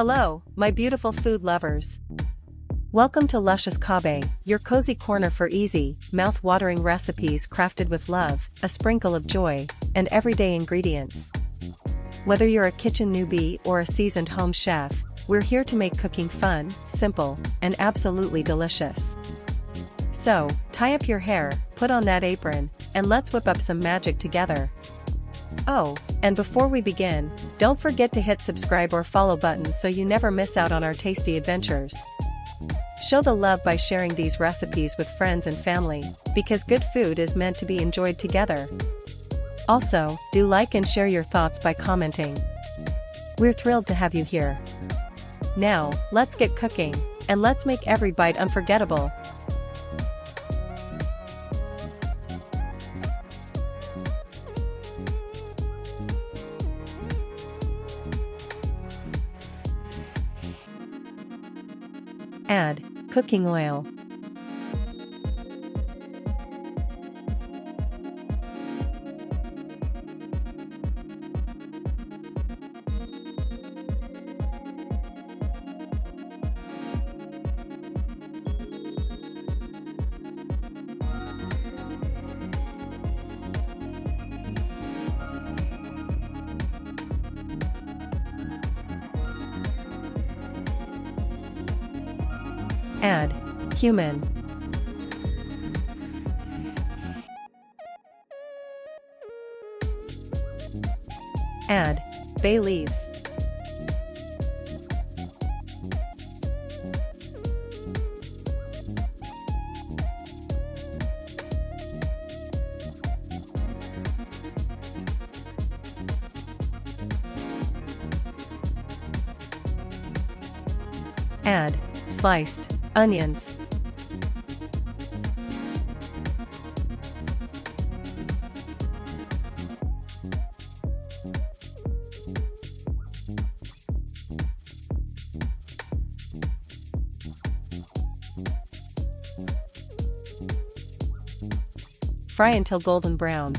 Hello, my beautiful food lovers. Welcome to Luscious Kabe, your cozy corner for easy, mouth-watering recipes crafted with love, a sprinkle of joy, and everyday ingredients. Whether you're a kitchen newbie or a seasoned home chef, we're here to make cooking fun, simple, and absolutely delicious. So, tie up your hair, put on that apron, and let's whip up some magic together. Oh, and before we begin, don't forget to hit subscribe or follow button so you never miss out on our tasty adventures. Show the love by sharing these recipes with friends and family, because good food is meant to be enjoyed together. Also, do like and share your thoughts by commenting. We're thrilled to have you here. Now, let's get cooking, and let's make every bite unforgettable. Add cooking oil, add cumin, add bay leaves, add sliced onions, fry until golden brown.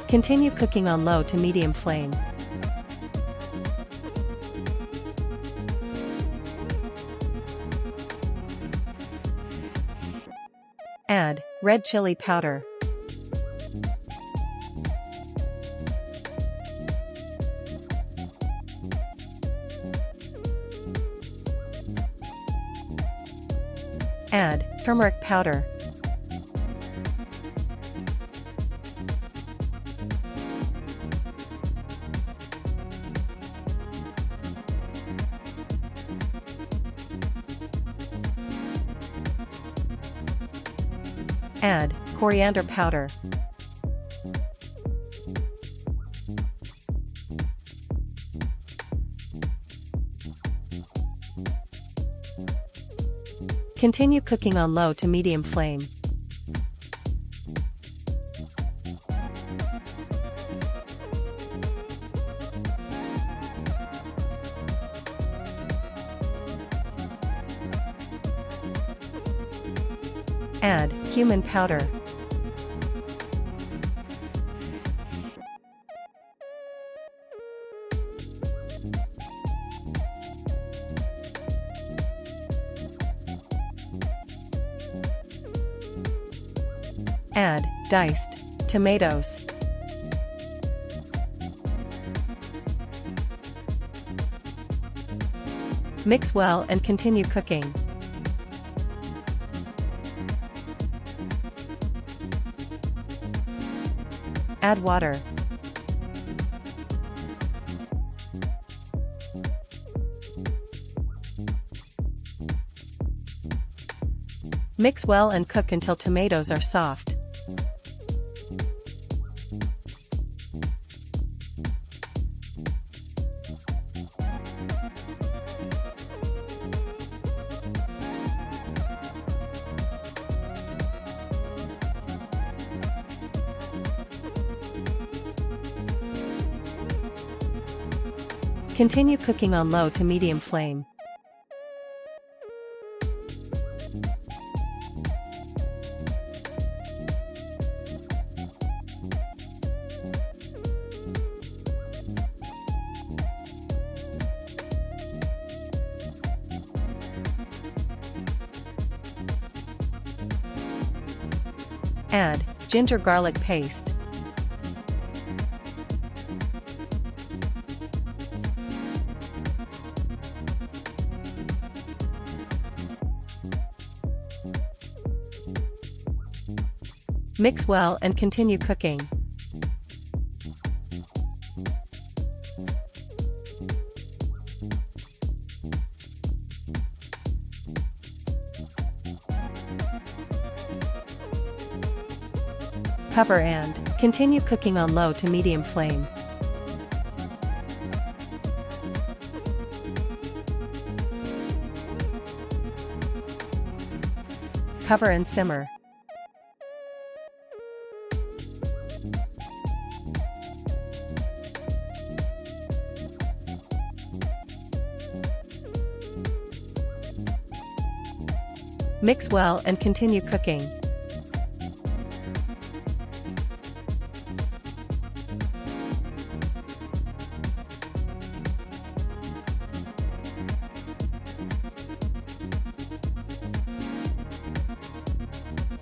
Continue cooking on low to medium flame. Add red chili powder, add turmeric powder, add coriander powder, continue cooking on low to medium flame. Add cumin powder, add diced tomatoes, mix well and continue cooking. Add water. Mix well and cook until tomatoes are soft. Continue cooking on low to medium flame. Add ginger garlic paste. Mix well and continue cooking. Cover and continue cooking on low to medium flame. Cover and simmer. Mix well and continue cooking.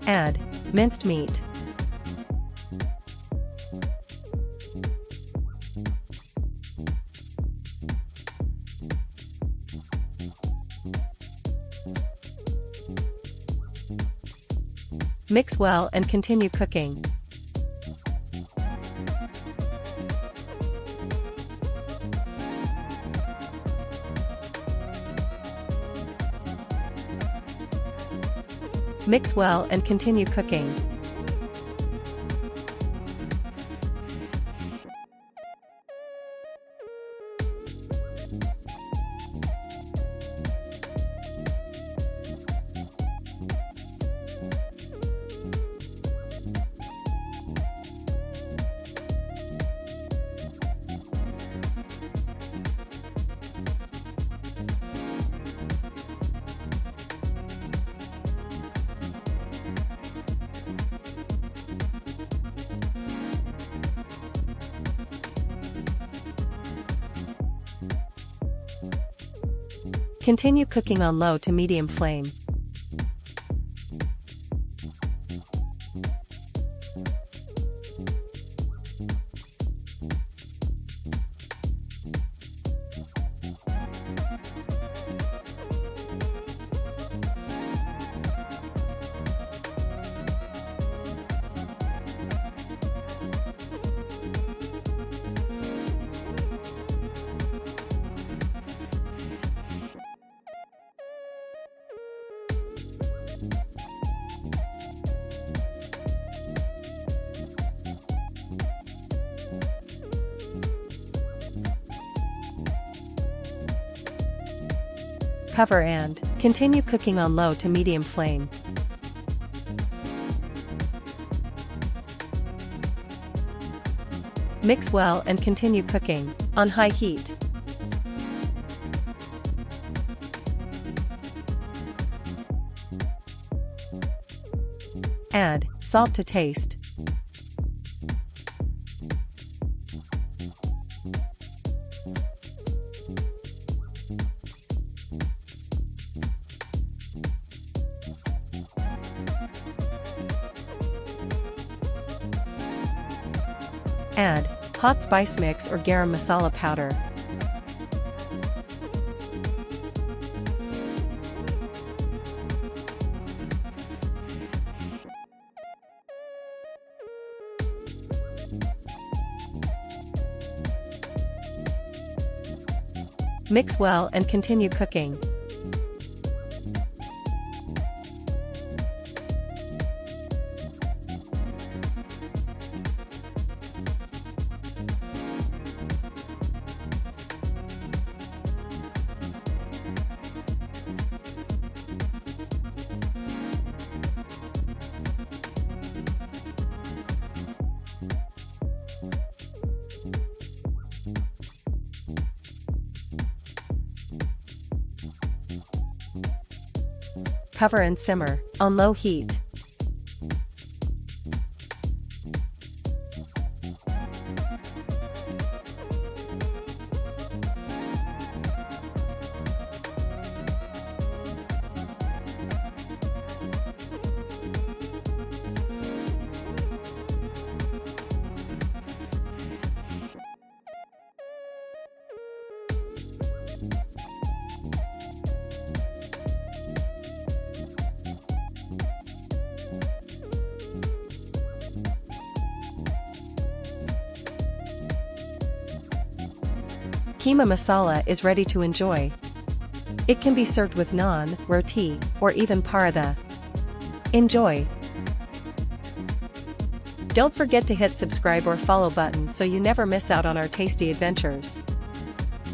Add minced meat. Mix well and continue cooking. Mix well and continue cooking. Continue cooking on low to medium flame. Cover and continue cooking on low to medium flame. Mix well and continue cooking on high heat. Add salt to taste. Add hot spice mix or garam masala powder. Mix well and continue cooking. Cover and simmer on low heat. Keema masala is ready to enjoy. It can be served with naan, roti, or even paratha. Enjoy! Don't forget to hit subscribe or follow button so you never miss out on our tasty adventures.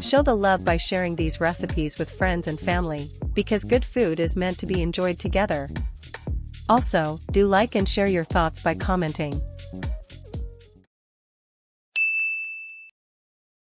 Show the love by sharing these recipes with friends and family, because good food is meant to be enjoyed together. Also, do like and share your thoughts by commenting.